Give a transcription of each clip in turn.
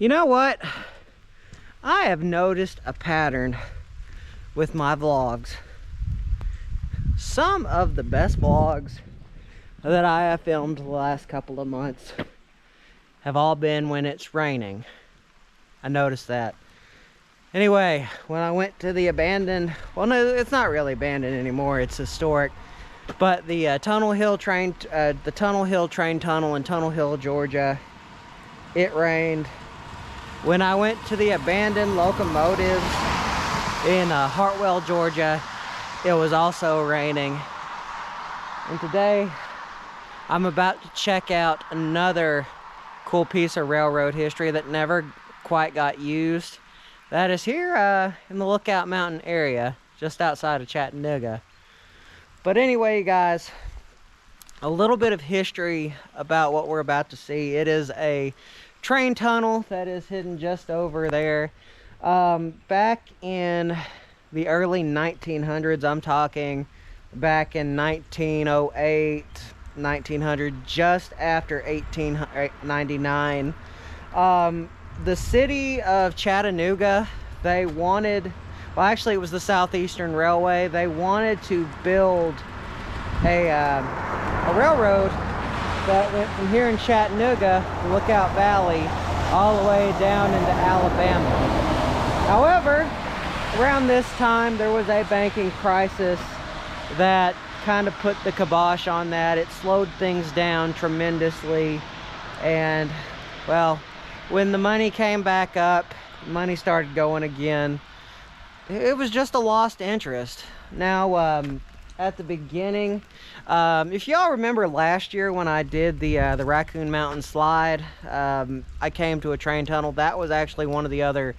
You know what? I have noticed a pattern with my vlogs. Some of the best vlogs that I have filmed the last couple of months have all been when it's raining. I noticed that. Anyway, when I went to the abandoned, well, no, it's not really abandoned anymore, it's historic, but the Tunnel Hill train tunnel in Tunnel Hill, Georgia, it rained. When I went to the abandoned locomotives in Hartwell, Georgia, it was also raining. And today I'm about to check out another cool piece of railroad history that never quite got used. That is here in the Lookout Mountain area, just outside of Chattanooga. But anyway, guys, a little bit of history about what we're about to see. It is a train tunnel that is hidden just over there. Back in the early 1900s, I'm talking back in 1908, 1900, just after 1899, the city of Chattanooga, they wanted, well, actually it was the Southeastern Railway, they wanted to build a railroad that went from here in Chattanooga, the Lookout Valley, all the way down into Alabama. However, around this time there was a banking crisis that kind of put the kibosh on that. It slowed things down tremendously, and well, when the money came back up, money started going again, it was just a lost interest. Now at the beginning, if y'all remember last year when I did the Raccoon Mountain slide, I came to a train tunnel. That was actually one of the other,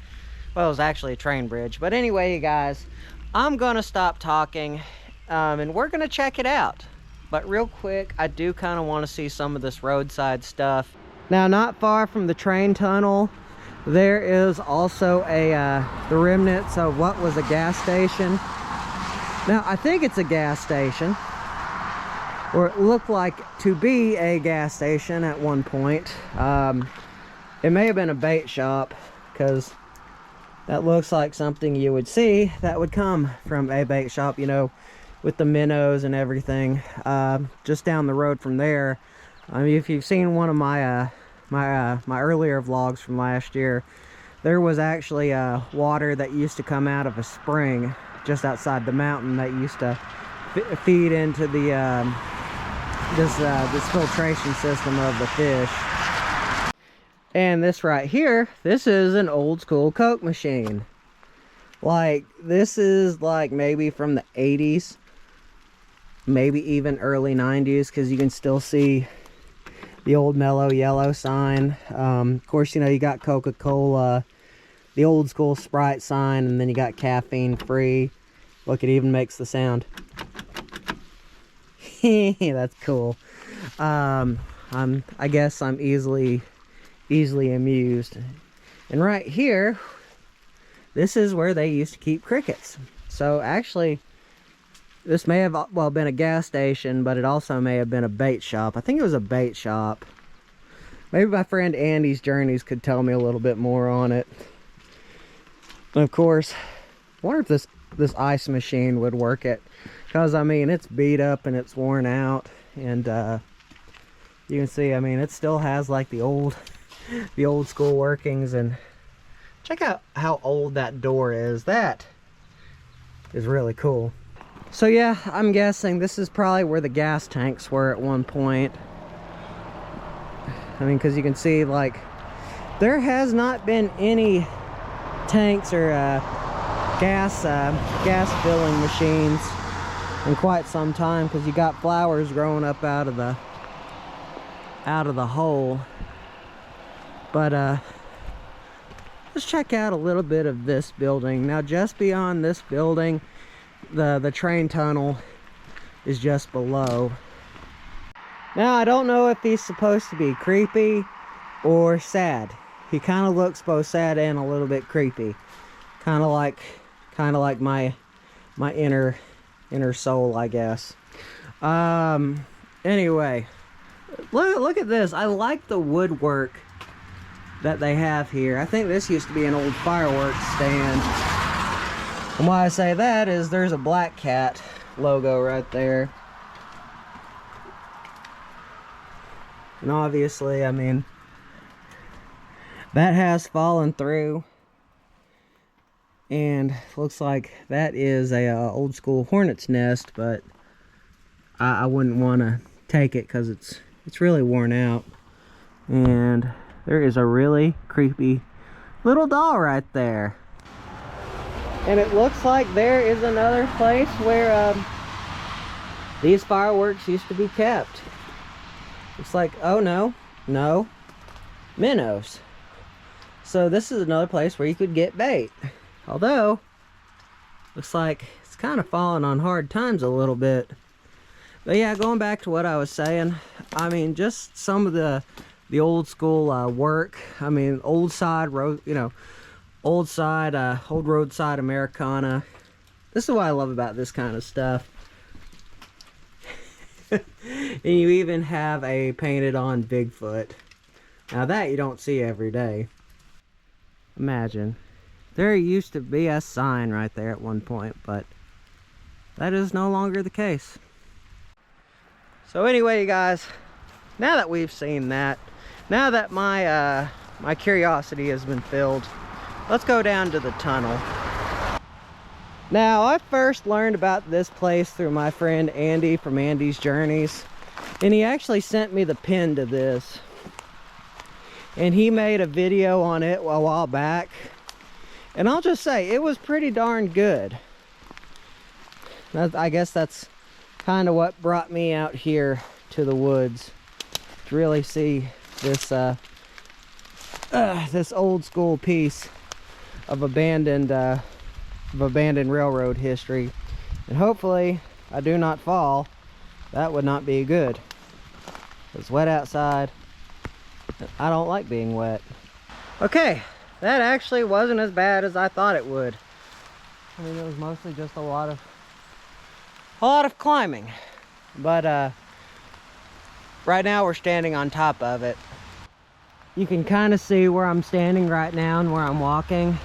well, it was actually a train bridge. But anyway, you guys, I'm gonna stop talking and we're gonna check it out. But real quick, I do kind of want to see some of this roadside stuff. Now, not far from the train tunnel, there is also the remnants of what was a gas station. Now, I think it's a gas station, or it looked like to be a gas station at one point. It may have been a bait shop, because that looks like something you would see that would come from a bait shop, you know, with the minnows and everything. Just down the road from there, I mean, if you've seen one of my my earlier vlogs from last year, there was actually water that used to come out of a spring just outside the mountain that used to feed into the this filtration system of the fish. And this right here, this is an old school Coke machine. Like, this is like maybe from the 80s, maybe even early 90s, because you can still see the old mellow yellow sign. Of course, you know, you got Coca-Cola, the old school Sprite sign, and then you got caffeine free. Look, it even makes the sound. That's cool. I guess I'm easily amused. And right here, this is where they used to keep crickets. So actually, this may have, well, been a gas station, but it also may have been a bait shop. I think it was a bait shop. Maybe my friend Andy's Journeys could tell me a little bit more on it. And of course, I wonder if this ice machine would work it, because I mean, it's beat up and it's worn out, and you can see, I mean, it still has like the old school workings. And check out how old that door is. That is really cool. So yeah, I'm guessing this is probably where the gas tanks were at one point. I mean, because you can see, like, there has not been any tanks or gas filling machines in quite some time, because you got flowers growing up out of the hole. But let's check out a little bit of this building. Now, just beyond this building, the train tunnel is just below. Now, I don't know if he's supposed to be creepy or sad. He kind of looks both sad and a little bit creepy, kind of like my inner soul, I guess. Anyway, look at this. I like the woodwork that they have here. I think this used to be an old fireworks stand. And why I say that is there's a Black Cat logo right there. And obviously, I mean, that has fallen through. And looks like that is a old school hornet's nest, but I wouldn't want to take it because it's really worn out. And there is a really creepy little doll right there. And it looks like there is another place where these fireworks used to be kept. It's like, oh no, minnows. So this is another place where you could get bait. Although, looks like it's kind of falling on hard times a little bit. But yeah, going back to what I was saying, I mean, just some of the old school work. I mean, old roadside Americana. This is what I love about this kind of stuff. And you even have a painted on Bigfoot. Now that you don't see every day. Imagine. There used to be a sign right there at one point, but that is no longer the case. So anyway, guys, now that we've seen that, now that my my curiosity has been filled, let's go down to the tunnel. Now, I first learned about this place through my friend Andy from Andy's Journeys, and he actually sent me the pin to this. And he made a video on it a while back. And I'll just say, it was pretty darn good. I guess that's kind of what brought me out here to the woods. To really see this this old school piece of abandoned railroad history. And hopefully, I do not fall. That would not be good. It's wet outside. I don't like being wet. Okay. That actually wasn't as bad as I thought it would. I mean, it was mostly just a lot of climbing. But right now we're standing on top of it. You can kind of see where I'm standing right now and where I'm walking.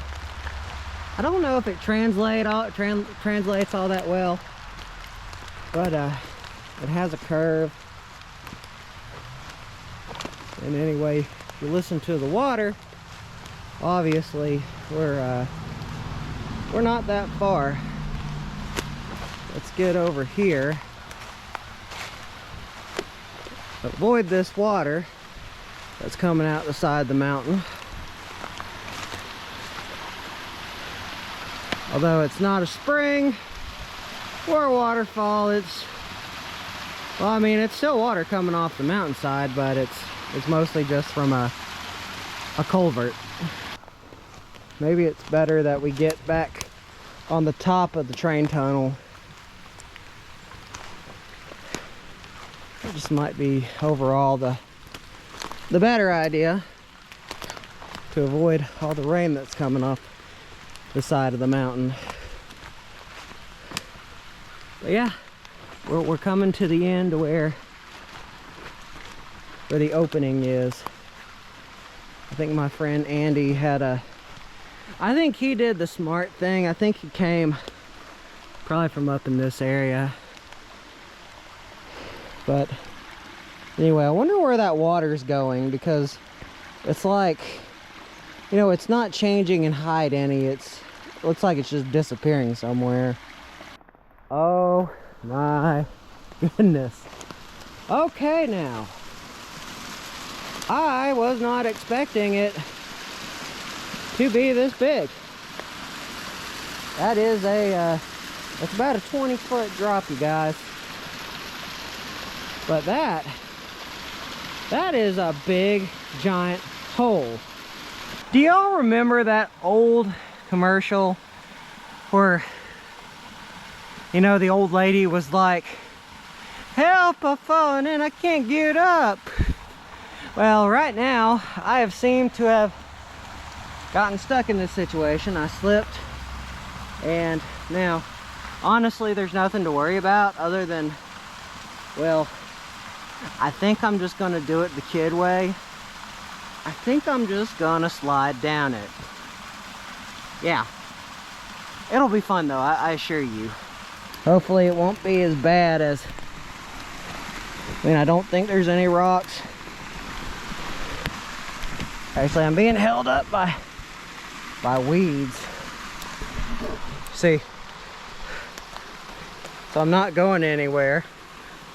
I don't know if it translates all that well, but it has a curve. And anyway, if you listen to the water, obviously we're not that far. Let's get over here. Avoid this water that's coming out the side of the mountain. Although it's not a spring or a waterfall, well, I mean, it's still water coming off the mountainside, but it's mostly just from a culvert. Maybe it's better that we get back on the top of the train tunnel. It just might be overall the better idea to avoid all the rain that's coming off the side of the mountain. But yeah, we're coming to the end where the opening is. I think my friend Andy I think he did the smart thing. I think he came probably from up in this area. But anyway, I wonder where that water's going, because it's like, you know, it's not changing in height any. It looks like it's just disappearing somewhere. Oh my goodness. Okay, now. I was not expecting it to be this big. That is it's about a 20-foot drop, you guys. But that is a big, giant hole. Do y'all remember that old commercial where, you know, the old lady was like, "Help, I'm falling and I can't get up"? Well, right now, I have seemed to have gotten stuck in this situation. I slipped, and now, honestly, there's nothing to worry about other than, well, I think I'm just gonna do it the kid way. I think I'm just gonna slide down it. Yeah. It'll be fun though, I assure you. Hopefully it won't be as bad as... I mean, I don't think there's any rocks. Actually, I'm being held up by weeds. See? So I'm not going anywhere.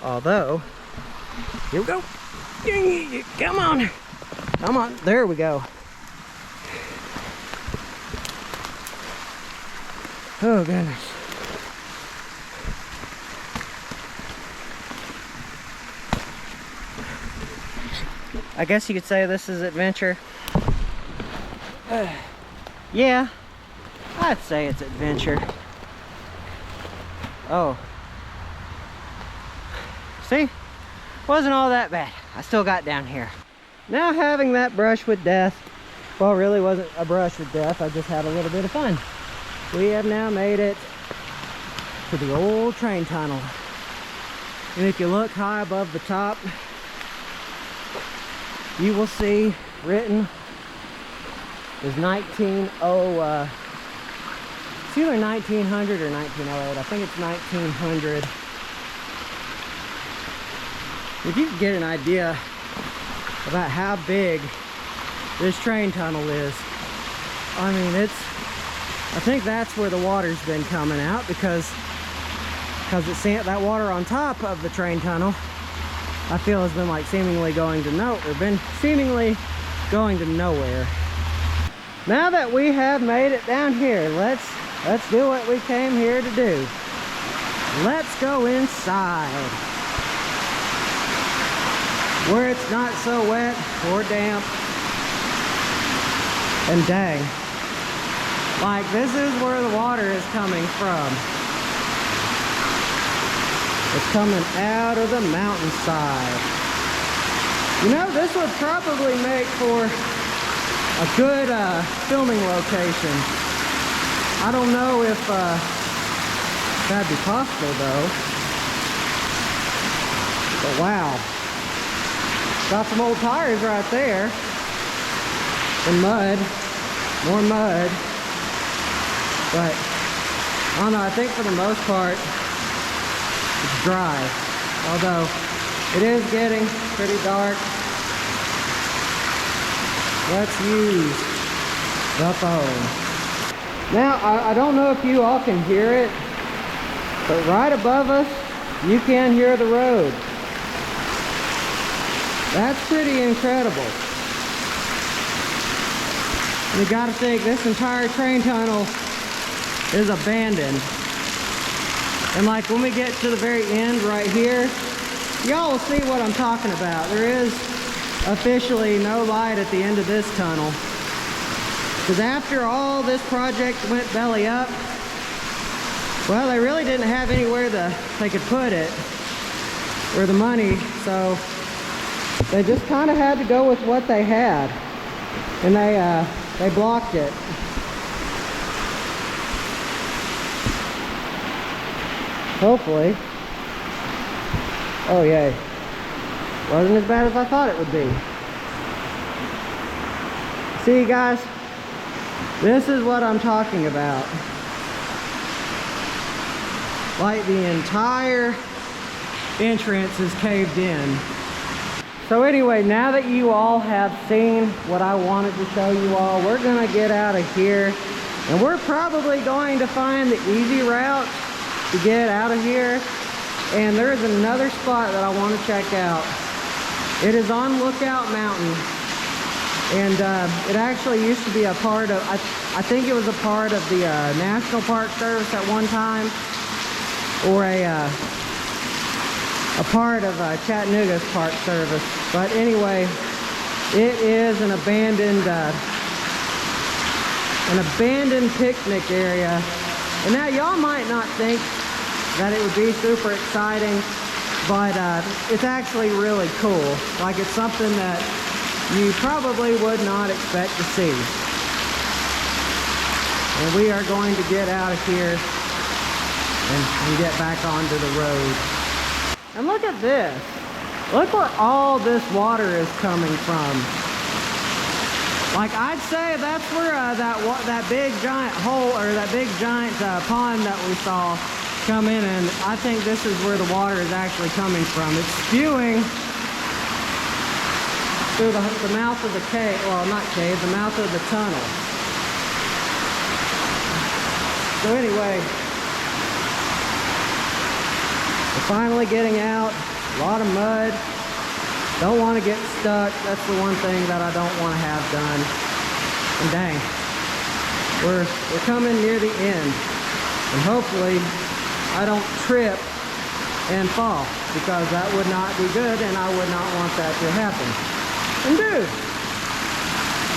Although, here we go. Come on. Come on. There we go. Oh, goodness. I guess you could say this is adventure. Yeah, I'd say it's adventure. Oh. See? Wasn't all that bad. I still got down here. Now having that brush with death, well, it really wasn't a brush with death. I just had a little bit of fun. We have now made it to the old train tunnel. And if you look high above the top, you will see written is it's either 1900 or 1908. I think it's 1900. If you can get an idea about how big this train tunnel is, I mean, I think that's where the water's been coming out because it's that water on top of the train tunnel, I feel has been like seemingly going to nowhere. Now that we have made it down here, let's do what we came here to do. Let's go inside, where it's not so wet or damp. And dang, like this is where the water is coming from. It's coming out of the mountainside. You know, this would probably make for a good filming location. I don't know if that'd be possible though. But wow. Got some old tires right there. And mud. More mud. But I don't know, I think for the most part it's dry. Although it is getting pretty dark. Let's use the phone. Now, I don't know if you all can hear it, but right above us, you can hear the road. That's pretty incredible. You gotta think this entire train tunnel is abandoned. And like when we get to the very end right here, y'all will see what I'm talking about. There is officially no light at the end of this tunnel. Because after all this project went belly up, well, they really didn't have anywhere they could put it, or the money, so they just kind of had to go with what they had. And they blocked it. Hopefully. Oh yay. Wasn't as bad as I thought it would be. See guys, this is what I'm talking about. Like the entire entrance is caved in. So anyway, now that you all have seen what I wanted to show you all, we're gonna get out of here. And we're probably going to find the easy route to get out of here. And there's another spot that I want to check out. It is on Lookout Mountain. And it actually used to be a part of, I think it was a part of the National Park Service at one time. Or a part of Chattanooga's Park Service. But anyway, it is an abandoned picnic area. And now y'all might not think that it would be super exciting, but it's actually really cool. Like it's something that you probably would not expect to see. And we are going to get out of here and get back onto the road. And look at this. Look where all this water is coming from. Like, I'd say that's where that big giant hole, or that big giant pond that we saw come in, and I think this is where the water is actually coming from. It's spewing through the mouth of the cave, well, not cave, the mouth of the tunnel. So anyway, we're finally getting out. A lot of mud. Don't want to get stuck. That's the one thing that I don't want to have done. And dang, we're coming near the end. And hopefully I don't trip and fall, because that would not be good, and I would not want that to happen. And dude,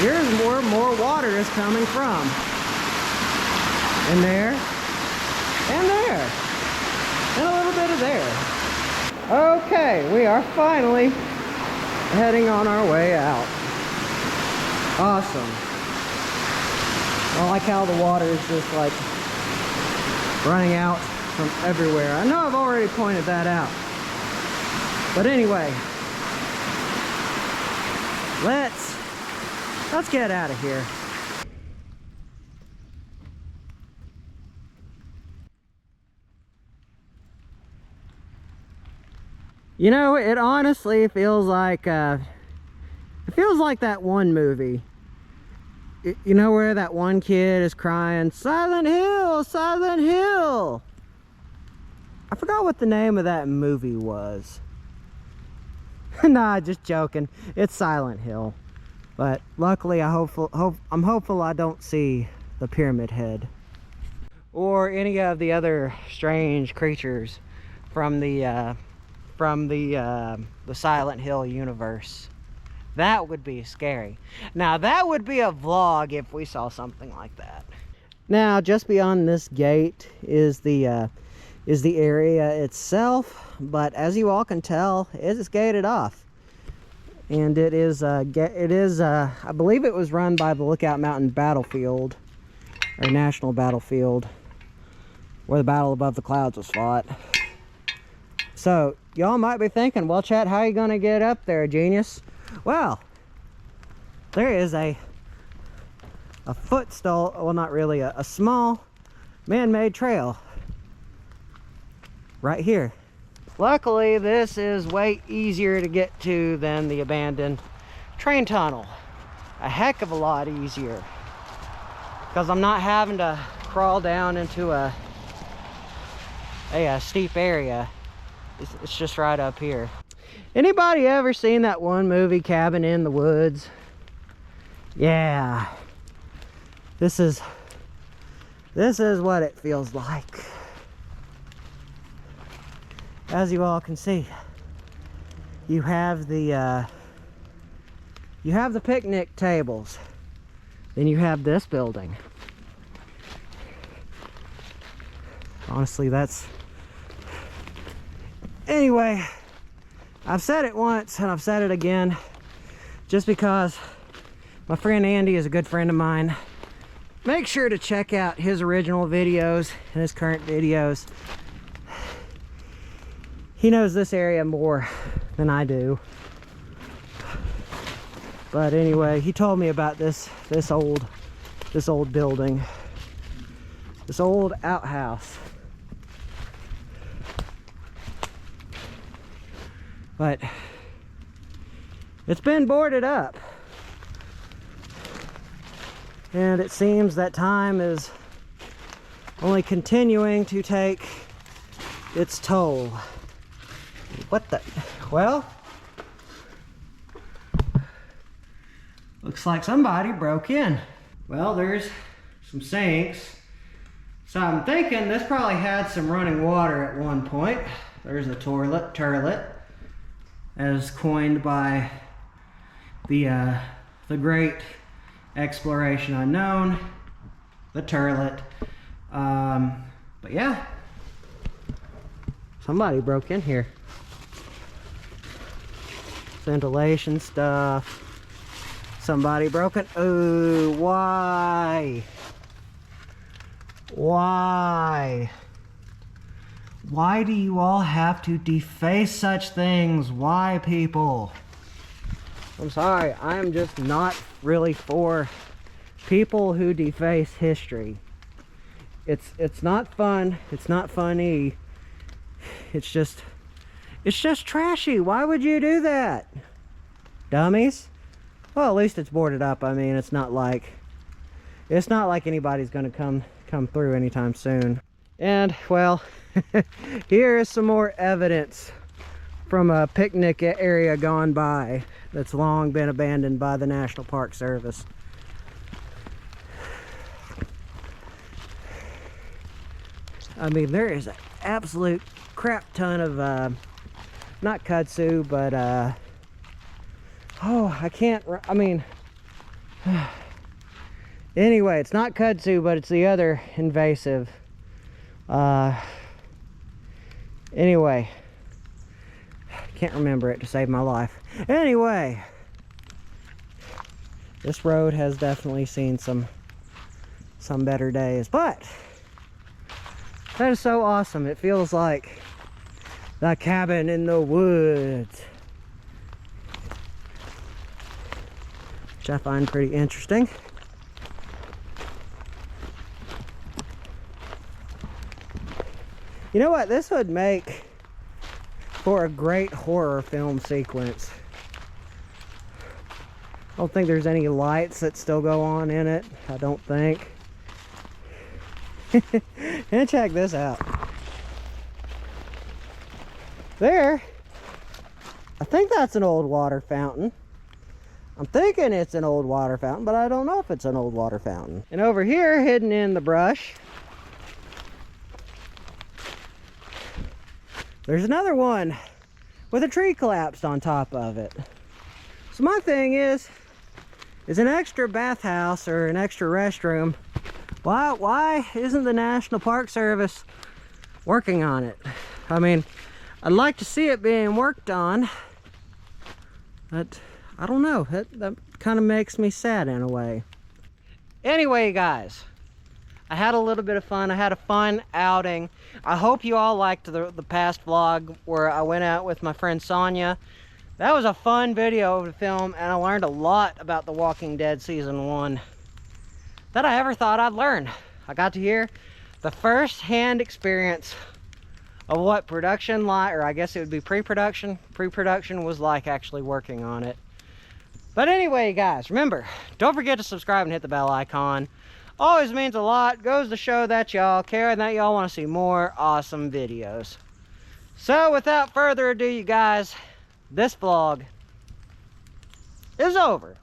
here's where more water is coming from. And there, and there, and a little bit of there. Okay, we are finally heading on our way out. Awesome. I like how the water is just like running out from everywhere. I know I've already pointed that out. But anyway, let's get out of here. You know, it honestly feels like that one movie. You know, where that one kid is crying, "Silent Hill, Silent Hill." I forgot what the name of that movie was. Nah, just joking. It's Silent Hill. But luckily, I'm hopeful I don't see the Pyramid Head or any of the other strange creatures from the Silent Hill universe. That would be scary. Now, that would be a vlog if we saw something like that. Now, just beyond this gate is the area itself, but as you all can tell, it is gated off. And it is I believe it was run by the Lookout Mountain Battlefield, or National Battlefield, where the Battle Above the Clouds was fought. So, y'all might be thinking, well, Chet, how are you going to get up there, genius? Well, there is a footstool, well, not really, a small man-made trail right here. Luckily, this is way easier to get to than the abandoned train tunnel. A heck of a lot easier, because I'm not having to crawl down into a steep area. It's just right up here. Anybody ever seen that one movie, Cabin in the Woods? Yeah. This is what it feels like. As you all can see, you have the picnic tables. Then you have this building. Honestly, that's... Anyway, I've said it once and I've said it again, just because my friend Andy is a good friend of mine. Make sure to check out his original videos and his current videos. He knows this area more than I do. But anyway, he told me about this old building, this old outhouse. But it's been boarded up, and it seems that time is only continuing to take its toll. What the? Well, looks like somebody broke in. Well, there's some sinks. So I'm thinking this probably had some running water at one point. There's a turlet, as coined by the great exploration unknown, the turlet. But yeah, somebody broke in here. Ventilation stuff. Somebody broke it. Oh, why? Why? Why do you all have to deface such things? Why, people? I'm sorry, I am just not really for people who deface history. It's not fun. It's not funny. It's just trashy. Why would you do that? Dummies. Well, at least it's boarded up. I mean, it's not like anybody's gonna come through anytime soon. And well, here is some more evidence from a picnic area gone by that's long been abandoned by the National Park Service. I mean, there is an absolute crap ton of not kudzu, but oh, I mean anyway, it's not kudzu, but it's the other invasive. Anyway, can't remember it to save my life. Anyway, this road has definitely seen some better days, but that is so awesome. It feels like the cabin in the woods, which I find pretty interesting. You know what? This would make for a great horror film sequence. I don't think there's any lights that still go on in it. I don't think. And check this out. There. I think that's an old water fountain. I'm thinking it's an old water fountain, but I don't know if it's an old water fountain. And over here, hidden in the brush, there's another one with a tree collapsed on top of it. So my thing is an extra bathhouse or an extra restroom, why isn't the National Park Service working on it? I mean, I'd like to see it being worked on, but I don't know. That kind of makes me sad in a way. Anyway, guys, I had a little bit of fun. I had a fun outing. I hope you all liked the past vlog where I went out with my friend Sonia. That was a fun video to film, and I learned a lot about The Walking Dead Season 1 that I ever thought I'd learn. I got to hear the first-hand experience of what production like, or I guess it would be pre-production was like actually working on it. But anyway, guys, remember, don't forget to subscribe and hit the bell icon. Always means a lot. Goes to show that y'all care and that y'all want to see more awesome videos. So without further ado, you guys, this vlog is over.